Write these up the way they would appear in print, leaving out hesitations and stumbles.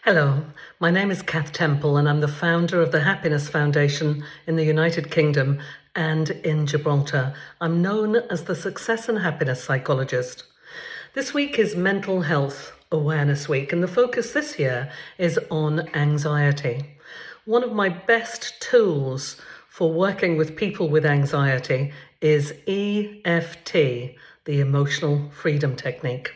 Hello, my name is Kath Temple and I'm the founder of the Happiness Foundation in the United Kingdom and in Gibraltar. I'm known as the Success and Happiness Psychologist. This week is Mental Health Awareness Week and the focus this year is on anxiety. One of my best tools for working with people with anxiety is EFT, the Emotional Freedom Technique.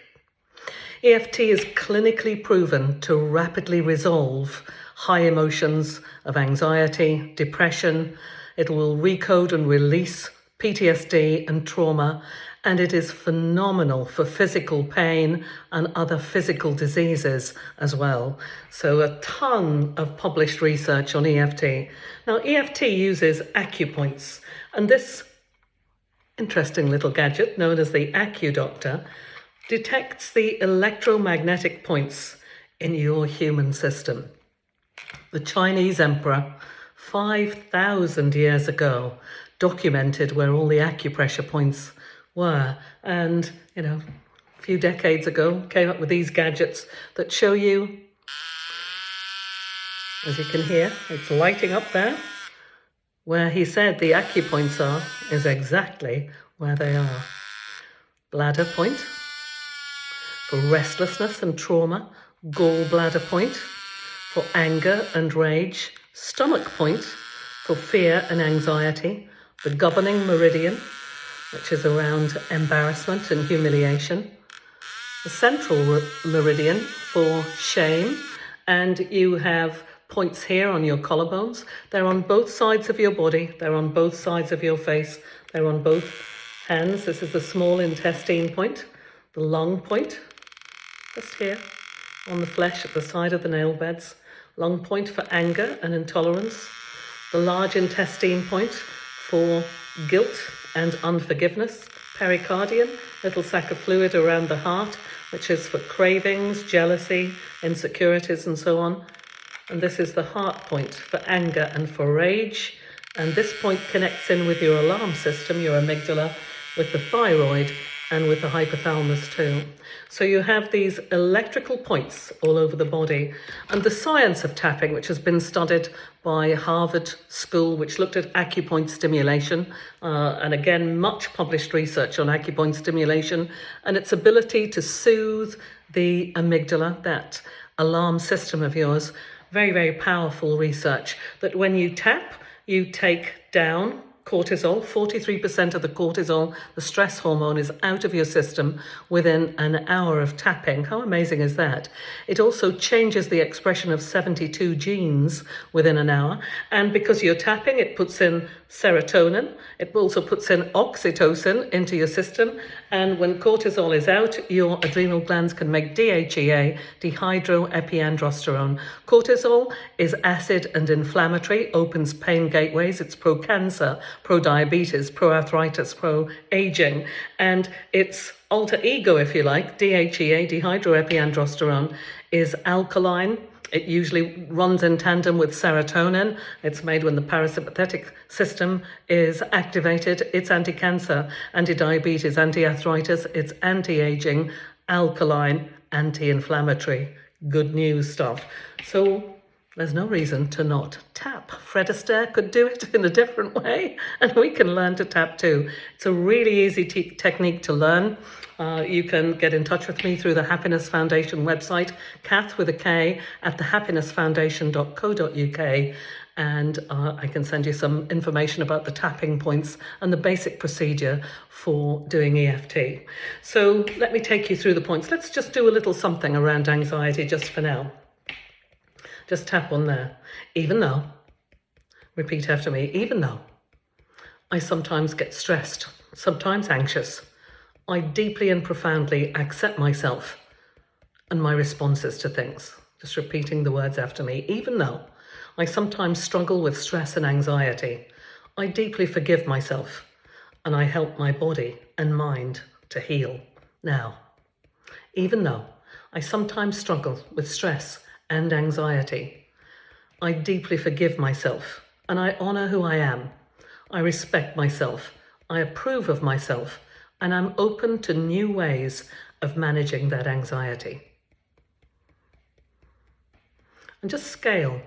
EFT is clinically proven to rapidly resolve high emotions of anxiety, depression. It will recode and release PTSD and trauma, and it is phenomenal for physical pain and other physical diseases as well. So a ton of published research on EFT. Now, EFT uses acupoints, and this interesting little gadget known as the AcuDoctor detects the electromagnetic points in your human system. The Chinese emperor, 5,000 years ago, documented where all the acupressure points were. And, a few decades ago, came up with these gadgets that show you, as you can hear, it's lighting up there. Where he said the acupoints are is exactly where they are. Bladder point, for restlessness and trauma, gallbladder point, for anger and rage, stomach point, for fear and anxiety, the governing meridian, which is around embarrassment and humiliation, the central meridian for shame, and you have points here on your collarbones. They're on both sides of your body, they're on both sides of your face, they're on both hands. This is the small intestine point, the lung point, just here on the flesh at the side of the nail beds. Lung point for anger and intolerance. The large intestine point for guilt and unforgiveness. Pericardium, little sac of fluid around the heart, which is for cravings, jealousy, insecurities, and so on. And this is the heart point for anger and for rage. And this point connects in with your alarm system, your amygdala, with the thyroid, and with the hypothalamus too. So you have these electrical points all over the body. And the science of tapping, which has been studied by Harvard School, which looked at acupoint stimulation, and again, much published research on acupoint stimulation and its ability to soothe the amygdala, that alarm system of yours. Very, very powerful research that when you tap, you take down cortisol. 43% of the cortisol, the stress hormone, is out of your system within an hour of tapping. How amazing is that? It also changes the expression of 72 genes within an hour. And because you're tapping, it puts in serotonin. It also puts in oxytocin into your system. And when cortisol is out, your adrenal glands can make DHEA, dehydroepiandrosterone. Cortisol is acid and inflammatory, opens pain gateways. It's pro-cancer, pro-diabetes, pro-arthritis, pro-aging. And its alter ego, if you like, DHEA, dehydroepiandrosterone, is alkaline. It usually runs in tandem with serotonin. It's made when the parasympathetic system is activated. It's anti-cancer, anti-diabetes, anti-arthritis. It's anti-aging, alkaline, anti-inflammatory. Good news stuff. So there's no reason to not tap. Fred Astaire could do it in a different way, and we can learn to tap too. It's a really easy technique to learn. You can get in touch with me through the Happiness Foundation website, Kath with a K, at thehappinessfoundation.co.uk, and I can send you some information about the tapping points and the basic procedure for doing EFT. So let me take you through the points. Let's just do a little something around anxiety just for now. Just tap on there. Even though, repeat after me, even though I sometimes get stressed, sometimes anxious, I deeply and profoundly accept myself and my responses to things. Just repeating the words after me. Even though I sometimes struggle with stress and anxiety, I deeply forgive myself and I help my body and mind to heal now. Even though I sometimes struggle with stress and anxiety, I deeply forgive myself and I honor who I am. I respect myself. I approve of myself. And I'm open to new ways of managing that anxiety. And just scale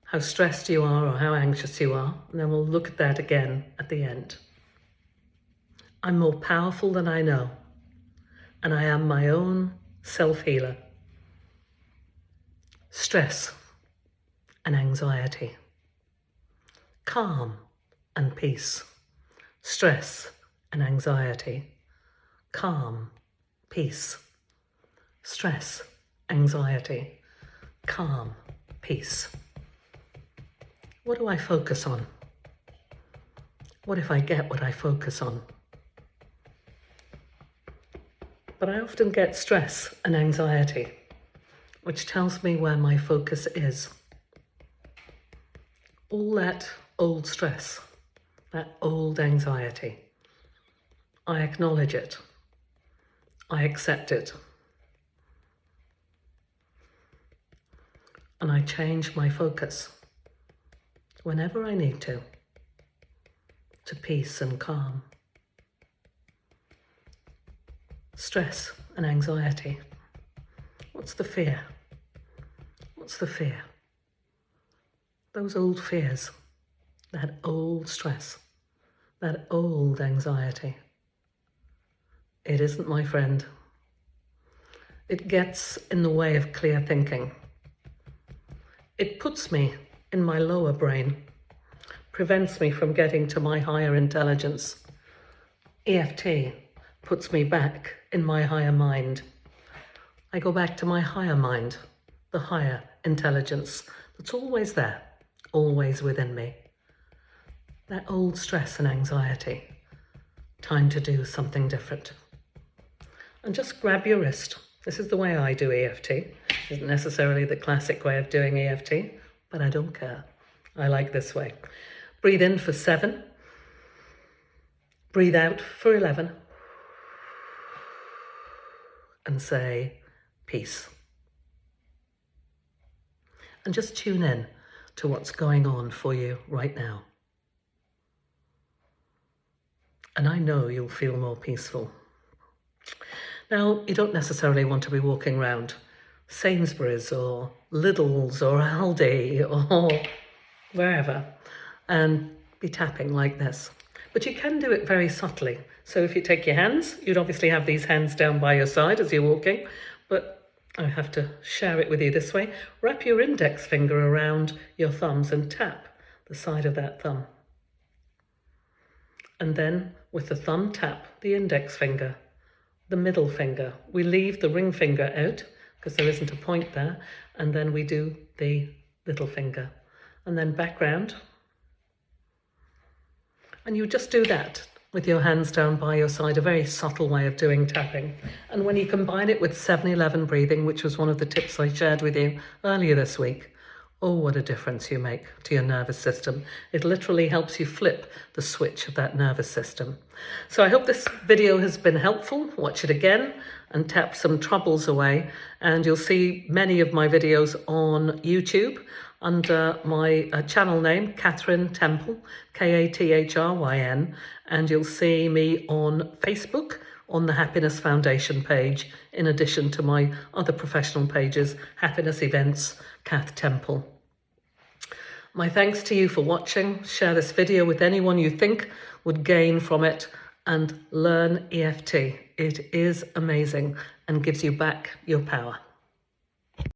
how stressed you are or how anxious you are, and then we'll look at that again at the end. I'm more powerful than I know, and I am my own self-healer. Stress and anxiety. Calm and peace. Stress and anxiety. Calm, peace. Stress, anxiety. Calm, peace. What do I focus on? What if I get what I focus on? But I often get stress and anxiety, which tells me where my focus is. All that old stress, that old anxiety, I acknowledge it. I accept it. And I change my focus whenever I need to peace and calm. Stress and anxiety. What's the fear? What's the fear? Those old fears, that old stress, that old anxiety. It isn't my friend. It gets in the way of clear thinking. It puts me in my lower brain, prevents me from getting to my higher intelligence. EFT puts me back in my higher mind. I go back to my higher mind, the higher intelligence that's always there, always within me. That old stress and anxiety. Time to do something different. And just grab your wrist. This is the way I do EFT. It isn't necessarily the classic way of doing EFT, but I don't care. I like this way. Breathe in for 7. Breathe out for 11. And say, peace. And just tune in to what's going on for you right now. And I know you'll feel more peaceful. Now, you don't necessarily want to be walking around Sainsbury's or Lidl's or Aldi or wherever and be tapping like this. But you can do it very subtly. So if you take your hands, you'd obviously have these hands down by your side as you're walking, but I have to share it with you this way. Wrap your index finger around your thumbs and tap the side of that thumb. And then with the thumb, tap the index finger, the middle finger. We leave the ring finger out because there isn't a point there. And then we do the little finger. And then back round. And you just do that with your hands down by your side, a very subtle way of doing tapping. And when you combine it with 7-11 breathing, which was one of the tips I shared with you earlier this week, oh, what a difference you make to your nervous system. It literally helps you flip the switch of that nervous system. So I hope this video has been helpful. Watch it again and tap some troubles away. And you'll see many of my videos on YouTube under my channel name, Catherine Temple, Kathryn. And you'll see me on Facebook on the Happiness Foundation page, in addition to my other professional pages, Happiness Events, Kath Temple. My thanks to you for watching. Share this video with anyone you think would gain from it and learn EFT. It is amazing and gives you back your power.